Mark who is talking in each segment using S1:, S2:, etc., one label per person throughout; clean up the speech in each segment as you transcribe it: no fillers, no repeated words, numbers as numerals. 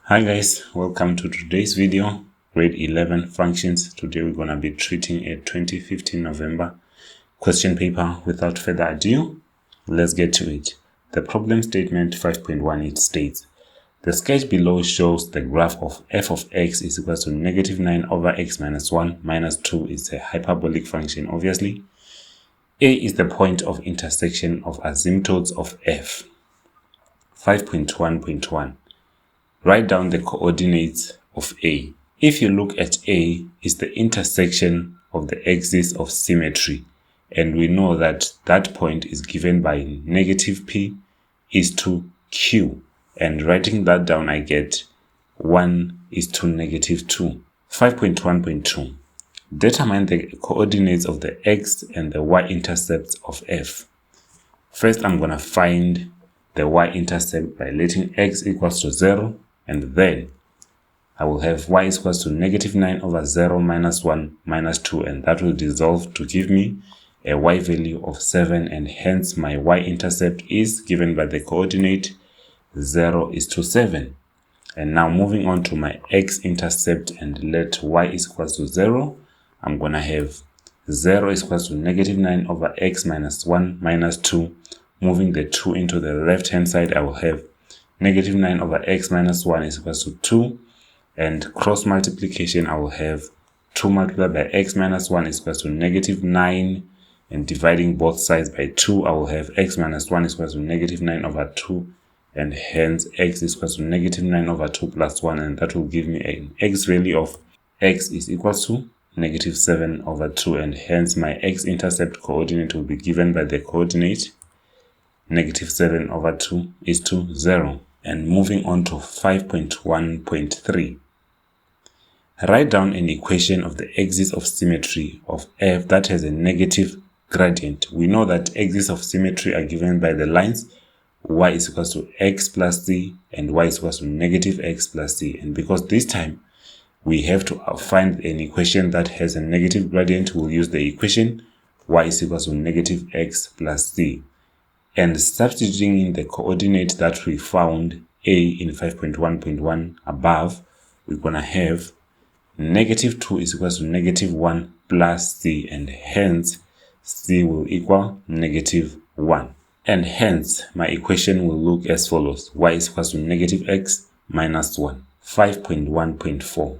S1: Hi guys, welcome to today's video, grade 11 functions. Today we're going to be treating a 2015 November question paper. Without further ado, let's get to it. The problem statement 5.1, it states, the sketch below shows the graph of f of x is equal to negative 9 over x minus 1 minus 2 is a hyperbolic function, obviously. A is the point of intersection of asymptotes of f. 5.1.1. Write down the coordinates of A. If you look at A, it's the intersection of the axis of symmetry. And we know that that point is given by negative P is to Q. And writing that down, I get 1 is to negative 2. 5.1.2. Determine the coordinates of the x and the y-intercepts of f. First, I'm going to find the y-intercept by letting x equals to 0. And then I will have y is equals to negative 9 over 0 minus 1 minus 2, and that will dissolve to give me a y value of 7, and hence my y-intercept is given by the coordinate 0 is to 7. And now moving on to my x-intercept and let y is equals to 0, I'm going to have 0 is equals to negative 9 over x minus 1 minus 2. Moving the 2 into the left-hand side, I will have negative 9 over x minus 1 is equals to 2, and cross multiplication I will have 2 multiplied by x minus 1 is equals to negative 9, and dividing both sides by 2 I will have x minus 1 is equals to negative 9 over 2, and hence x is equals to negative 9 over 2 plus 1, and that will give me an x value of x is equals to negative 7 over 2, and hence my x-intercept coordinate will be given by the coordinate negative 7 over 2 is to 0. And moving on to 5.1.3. Write down an equation of the axis of symmetry of f that has a negative gradient. We know that axes of symmetry are given by the lines y is equals to x plus c and y is equals to negative x plus c. And because this time we have to find an equation that has a negative gradient, we'll use the equation y is equals to negative x plus c. And substituting in the coordinate that we found a in 5.1.1 above, we're going to have negative 2 is equal to negative 1 plus c, and hence c will equal negative 1. And hence my equation will look as follows: y is equal to negative x minus 1. 5.1.4.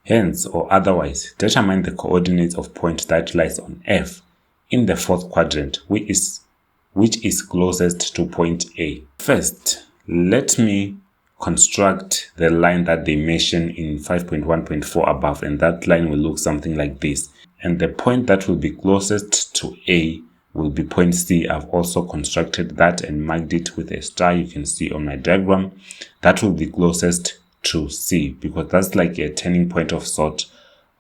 S1: Hence, or otherwise, determine the coordinates of point that lies on f in the fourth quadrant, which is closest to point A. First, let me construct the line that they mention in 5.1.4 above, and that line will look something like this. And the point that will be closest to A will be point C. I've also constructed that and marked it with a star. You can see on my diagram that will be closest to C, because that's like a turning point of sort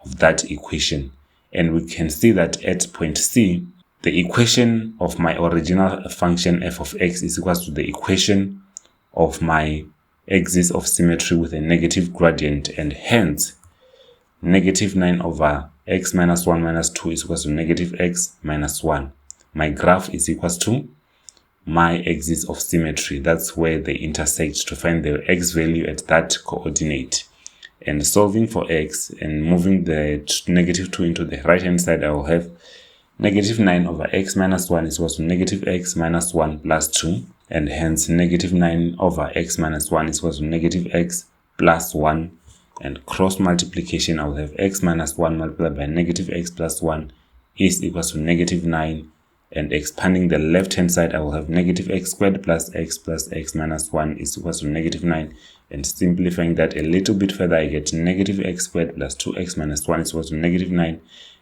S1: of that equation. And we can see that at point C, the equation of my original function f of x is equal to the equation of my axis of symmetry with a negative gradient, and hence negative 9 over x minus 1 minus 2 is equal to negative x minus 1. My graph is equal to my axis of symmetry. That's where they intersect to find the x value at that coordinate. And solving for x and moving the negative 2 into the right hand side, I will have negative 9 over x minus 1 is equal to negative x minus 1 plus 2, and hence negative 9 over x minus 1 is equal to negative x plus 1, and cross multiplication I will have x minus 1 multiplied by negative x plus 1 is equal to negative 9, and expanding the left hand side I will have negative x squared plus x minus 1 is equal to negative 9, and simplifying that a little bit further I get negative x squared plus 2x minus 1 is equal to negative 9.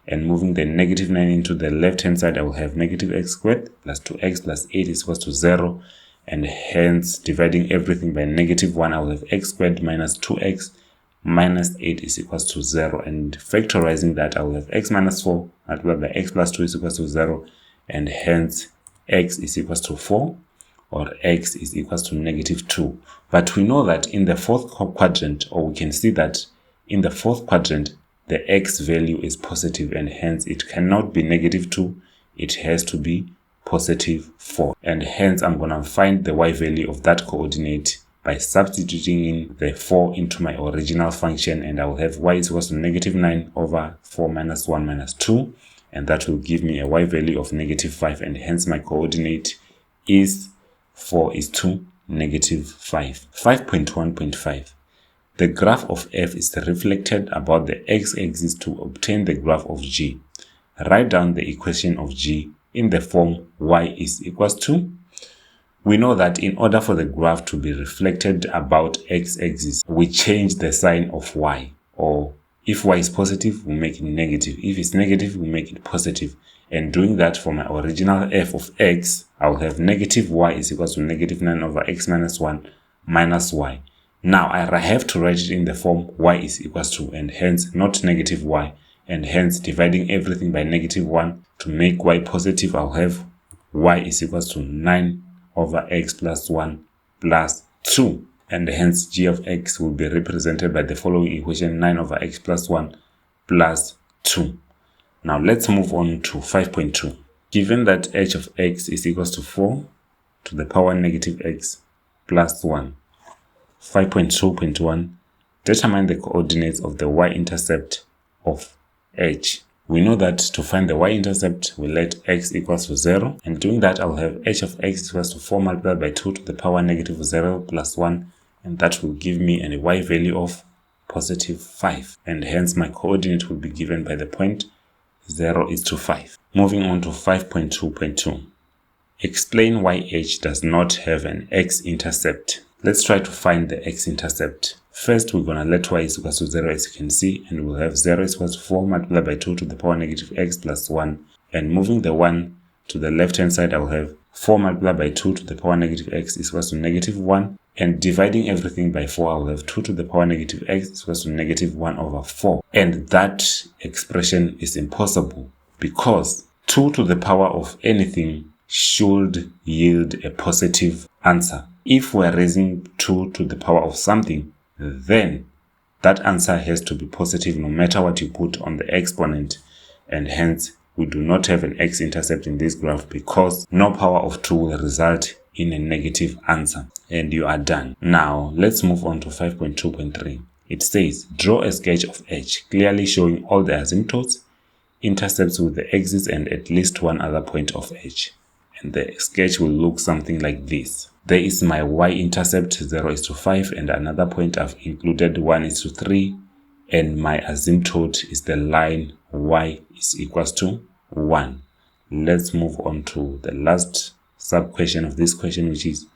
S1: And moving the negative 9 into the left hand side, I will have negative x squared plus 2x plus 8 is equal to 0. And hence, dividing everything by negative 1, I will have x squared minus 2x minus 8 is equal to 0. And factorizing that, I will have x minus 4 multiplied by x plus 2 is equal to 0. And hence, x is equal to 4, or x is equal to negative 2. But we know that in the fourth quadrant, or we can see that in the fourth quadrant, the x value is positive, and hence it cannot be negative 2. It has to be positive 4. And hence I'm going to find the y value of that coordinate by substituting in the 4 into my original function, and I will have y is equals to negative 9 over 4 minus 1 minus 2, and that will give me a y value of negative 5, and hence my coordinate is 4 is to negative 5. 5.1.5. The graph of f is reflected about the x-axis to obtain the graph of g. Write down the equation of g in the form y is equals to. We know that in order for the graph to be reflected about x-axis, we change the sign of y, or if y is positive, we make it negative. If it's negative, we make it positive. And doing that for my original f of x, I'll have negative y is equals to negative 9 over x minus 1 minus y. Now I have to write it in the form y is equals to, and hence not negative y, and hence dividing everything by negative 1 to make y positive, I'll have y is equals to 9 over x plus 1 plus 2, and hence g of x will be represented by the following equation: 9 over x plus 1 plus 2. Now let's move on to 5.2. Given that h of x is equals to 4 to the power negative x plus 1. 5.2.1. Determine the coordinates of the y-intercept of h. We know that to find the y-intercept, we let x equals to 0, and doing that I'll have h of x equals to 4 multiplied by 2 to the power negative 0 plus 1, and that will give me a y value of positive 5, and hence my coordinate will be given by the point 0 is to 5. Moving on to 5.2.2. Explain why h does not have an x-intercept. Let's try to find the x-intercept. First, we're going to let y is equals to 0, as you can see, and we'll have 0 is equals to 4 multiplied by 2 to the power negative x plus 1. And moving the 1 to the left-hand side, I will have 4 multiplied by 2 to the power negative x is equals to negative 1. And dividing everything by 4, I will have 2 to the power negative x is equals to negative 1 over 4. And that expression is impossible because 2 to the power of anything should yield a positive answer. If we're raising 2 to the power of something, then that answer has to be positive no matter what you put on the exponent, and hence we do not have an x-intercept in this graph because no power of 2 will result in a negative answer. And you are done. Now let's move on to 5.2.3. It says, draw a sketch of h, clearly showing all the asymptotes, intercepts with the axis, and at least one other point of h. And the sketch will look something like this. There is my y-intercept 0 is to 5, and another point I've included 1 is to 3, and my asymptote is the line y is equals to 1. Let's move on to the last sub-question of this question, which is,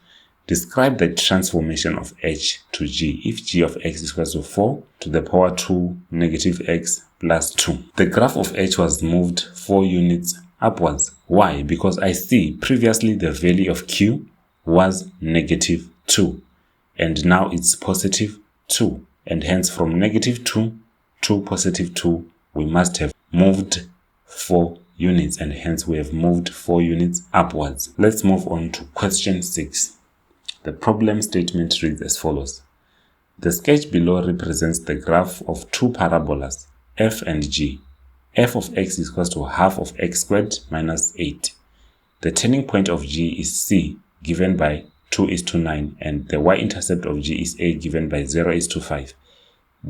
S1: describe the transformation of h to g if g of x is equals to 4 to the power 2 negative x plus 2. The graph of h was moved 4 units upwards. Why? Because I see previously the value of q was negative 2, and now it's positive 2, and hence from negative 2 to positive 2 we must have moved 4 units, and hence we have moved 4 units upwards. Let's move on to question 6. The problem statement reads as follows. The sketch below represents the graph of two parabolas, f and g. F of x is equals to half of x squared minus 8. The turning point of g is c, given by 2 is to 9, and the y-intercept of g is a, given by 0 is to 5.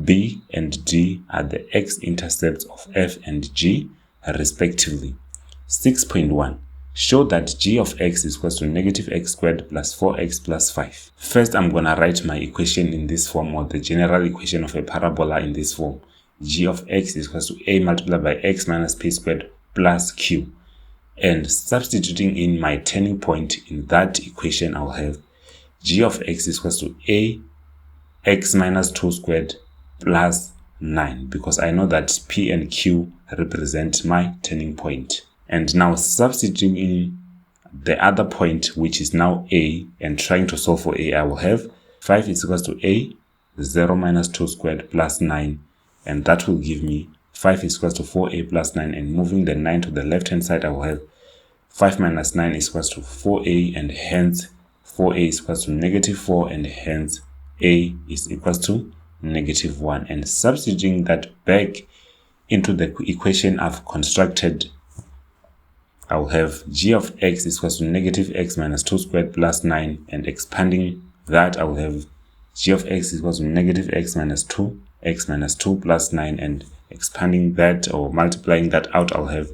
S1: B and D are the x-intercepts of f and g, respectively. 6.1. Show that g of x is equals to negative x squared plus 4x plus 5. First, I'm going to write my equation in this form, or the general equation of a parabola in this form. G of x is equals to a multiplied by x minus p squared plus q. And substituting in my turning point in that equation, I'll have g of x is equals to a x minus 2 squared plus 9, because I know that p and q represent my turning point. And now substituting in the other point, which is now a, and trying to solve for a, I will have 5 is equals to a 0 minus 2 squared plus 9, and that will give me 5 is equals to 4a plus 9, and moving the 9 to the left hand side, I will have 5 minus 9 is equals to 4a, and hence 4a is equals to negative 4, and hence a is equals to negative 1. And substituting that back into the equation I've constructed, I will have g of x is equals to negative x minus 2 squared plus 9, and expanding that I will have g of x is equals to negative x minus 2, x minus 2 plus 9, and expanding that or multiplying that out, I'll have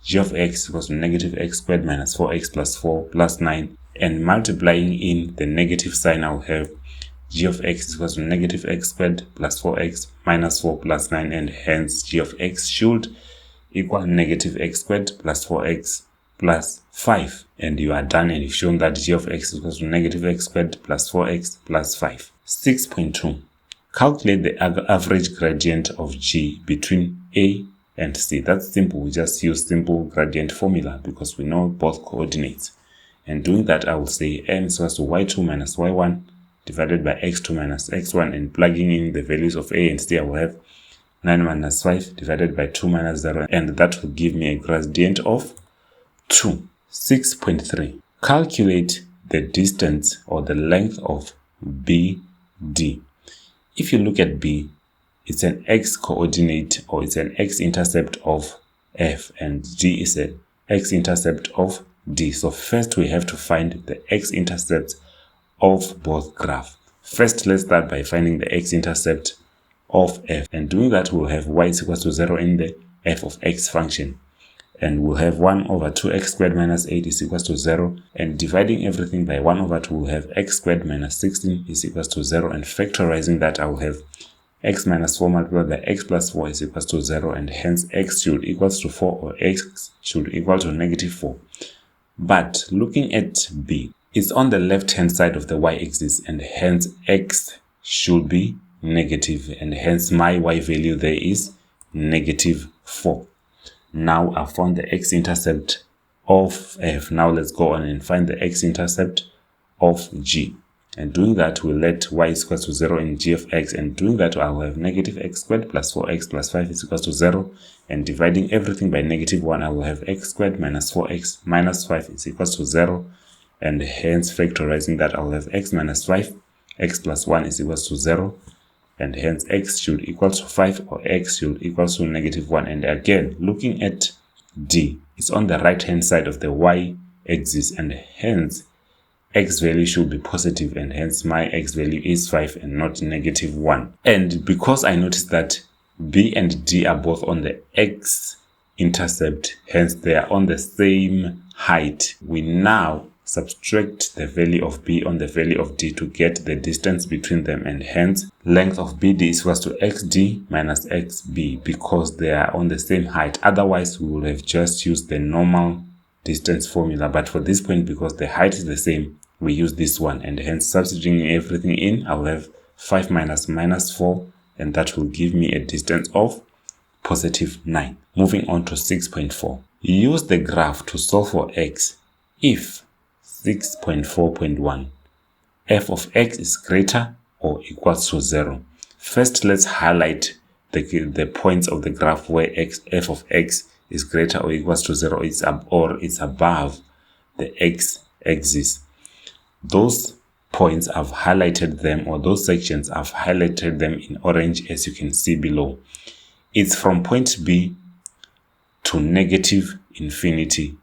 S1: g of x is equals to negative x squared minus 4x plus 4 plus 9, and multiplying in the negative sign, I'll have g of x is equals to negative x squared plus 4x minus 4 plus 9, and hence g of x should equal negative x squared plus 4x plus 5. And you are done, and you've shown that g of x is equals to negative x squared plus 4x plus 5. 6.2. Calculate the average gradient of g between a and c. That's simple. We just use simple gradient formula because we know both coordinates. And doing that, I will say m is equals to y2 minus y1 divided by x2 minus x1, and plugging in the values of a and c, I will have 9 minus 5 divided by 2 minus 0, and that will give me a gradient of 2. 6.3. Calculate the distance or the length of BD. If you look at B, it's an x coordinate or it's an x-intercept of f, and D is an x-intercept of D. So first we have to find the x-intercept of both graphs. First, let's start by finding the x-intercept of f, and doing that we'll have y is equals to 0 in the f of x function, and we'll have 1 over 2x squared minus 8 is equals to 0, and dividing everything by 1 over 2 we'll have x squared minus 16 is equals to 0, and factorizing that I will have x minus 4 multiplied by x plus 4 is equals to 0, and hence x should equals to 4, or x should equal to negative 4. But looking at B, it's on the left hand side of the y-axis, and hence x should be negative, and hence my y value there is negative 4. Now I found the x-intercept of f. Now let's go on and find the x-intercept of g. And doing that, we'll let y is equals to 0 in g of x, and doing that I'll have negative x squared plus 4x plus 5 is equals to 0, and dividing everything by negative 1, I will have x squared minus 4x minus 5 is equals to 0, and hence factorizing that I'll have x minus 5, x plus 1 is equals to 0, and hence x should equal to 5, or x should equal to negative 1. And again, looking at D, it's on the right hand side of the y-axis, and hence x value should be positive, and hence my x value is 5 and not negative 1. And because I noticed that B and D are both on the x-intercept, hence they are on the same height, we now subtract the value of B on the value of D to get the distance between them, and hence length of BD is equals to XD minus XB, because they are on the same height. Otherwise, we would have just used the normal distance formula, but for this point, because the height is the same, we use this one, and hence substituting everything in, I will have 5 minus minus 4, and that will give me a distance of positive 9. Moving on to 6.4. Use the graph to solve for x if 6.4.1 f of x is greater or equals to 0. First, let's highlight the points of the graph where f of x is greater or equals to 0, or it's above the x-axis. Those points, I've highlighted them, or those sections, I've highlighted them in orange, as you can see below. It's from point B to negative infinity,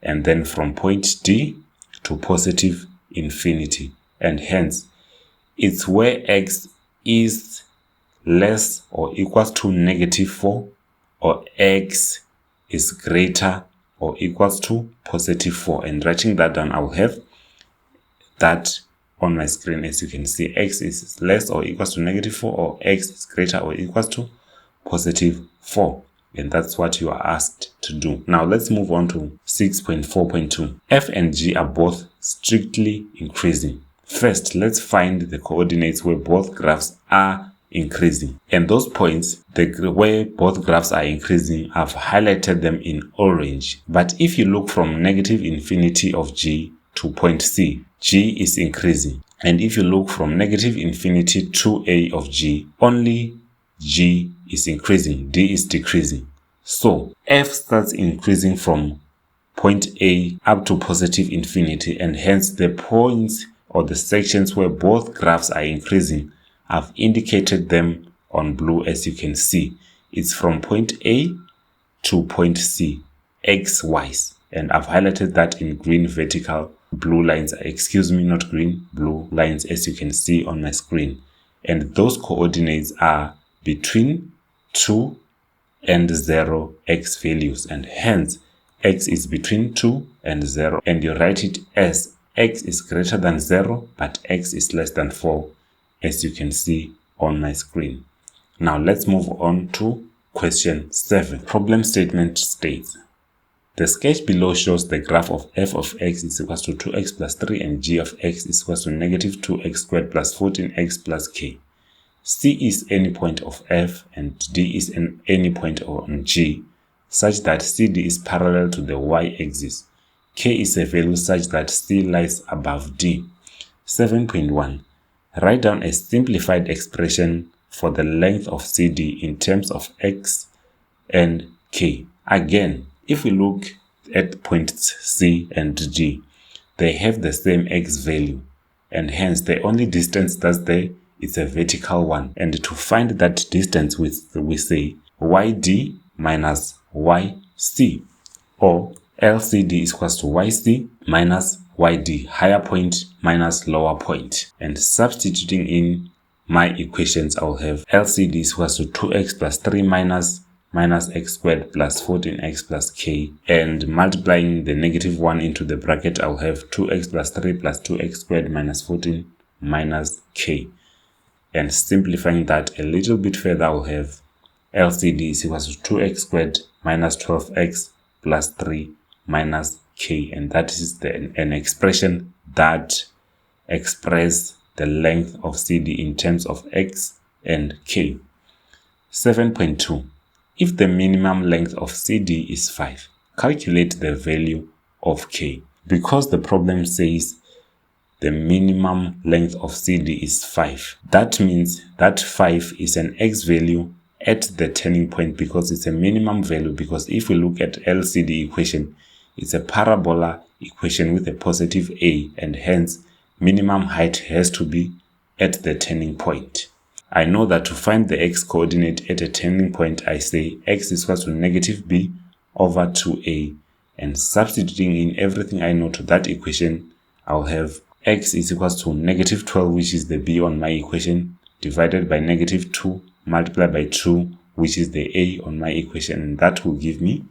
S1: and then from point D to positive infinity, and hence it's where x is less or equals to negative 4, or x is greater or equals to positive 4. And writing that down, I'll have that on my screen. As you can see, x is less or equals to negative 4, or x is greater or equals to positive 4. And that's what you are asked to do. Now let's move on to 6.4.2. F and G are both strictly increasing. First, let's find the coordinates where both graphs are increasing. And those points, where both graphs are increasing, I've highlighted them in orange. But if you look from negative infinity of G to point C, G is increasing. And if you look from negative infinity to A of G, only G is increasing, D is decreasing. So F starts increasing from point A up to positive infinity, and hence the points or the sections where both graphs are increasing, I've indicated them on blue. As you can see, it's from point A to point C, x-wise, and I've highlighted that in green vertical blue lines, excuse me, not green, blue lines, as you can see on my screen. And those coordinates are between 2 and 0 x values, and hence x is between 2 and 0, and you write it as x is greater than 0 but x is less than 4, as you can see on my screen. Now let's move on to question 7. Problem statement states, the sketch below shows the graph of f of x is equals to 2x plus 3 and g of x is equals to negative 2x squared plus 14x plus k. C is any point of f and D is any point on G such that CD is parallel to the y-axis. K is a value such that C lies above D. 7.1. Write down a simplified expression for the length of CD in terms of x and k. Again, if we look at points C and G, they have the same x value, and hence the only distance that's there is a vertical one. And to find that distance, we say yd minus yc, or LCD is equals to YC minus YD, higher point minus lower point. And substituting in my equations, I'll have LCD is equals to 2x plus 3 minus x squared plus 14x plus k, and multiplying the negative 1 into the bracket, I'll have 2x plus 3 plus 2x squared minus 14 minus k. And simplifying that a little bit further, I'll have LCD is equals to 2x squared minus 12x plus 3 minus k, and that is an expression that expresses the length of CD in terms of x and k. 7.2. If the minimum length of CD is 5, calculate the value of k. Because the problem says the minimum length of CD is 5, that means that 5 is an x value at the turning point, because it's a minimum value. Because if we look at LCD equation, it's a parabola equation with a positive a, and hence minimum height has to be at the turning point. I know that to find the x coordinate at a turning point, I say x is equal to negative b over 2a, and substituting in everything I know to that equation, I'll have x is equal to negative 12, which is the b on my equation, divided by negative 2 multiplied by 2, which is the a on my equation, and that will give me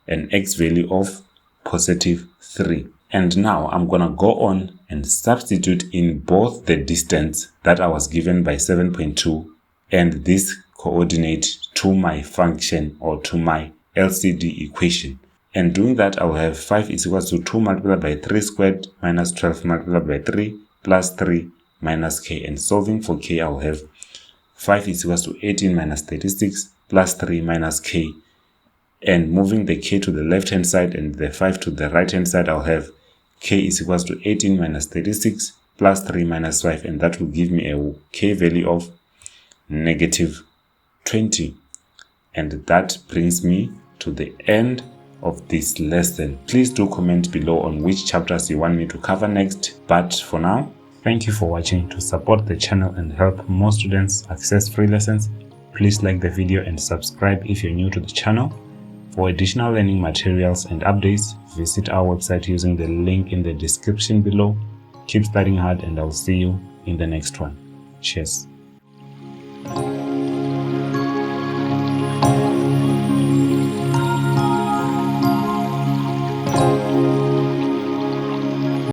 S1: an x value of positive 3. And now I'm gonna go on and substitute in both the distance that I was given by 7.2 and this coordinate to my function, or to my LCD equation. And doing that, I'll have 5 is equal to 2 multiplied by 3 squared minus 12 multiplied by 3 plus 3 minus k. And solving for k, I'll have 5 is equal to 18 minus 36 plus 3 minus k. And moving the k to the left hand side and the 5 to the right hand side, I'll have k is equal to 18 minus 36 plus 3 minus 5, and that will give me a k value of negative 20. And that brings me to the end of this lesson. Please do comment below on which chapters you want me to cover next. But for now, thank you for watching. To support the channel and help more students access free lessons, please like the video and subscribe if you're new to the channel. For additional learning materials and updates, visit our website using the link in the description below. Keep studying hard, and I'll see you in the next one. Cheers.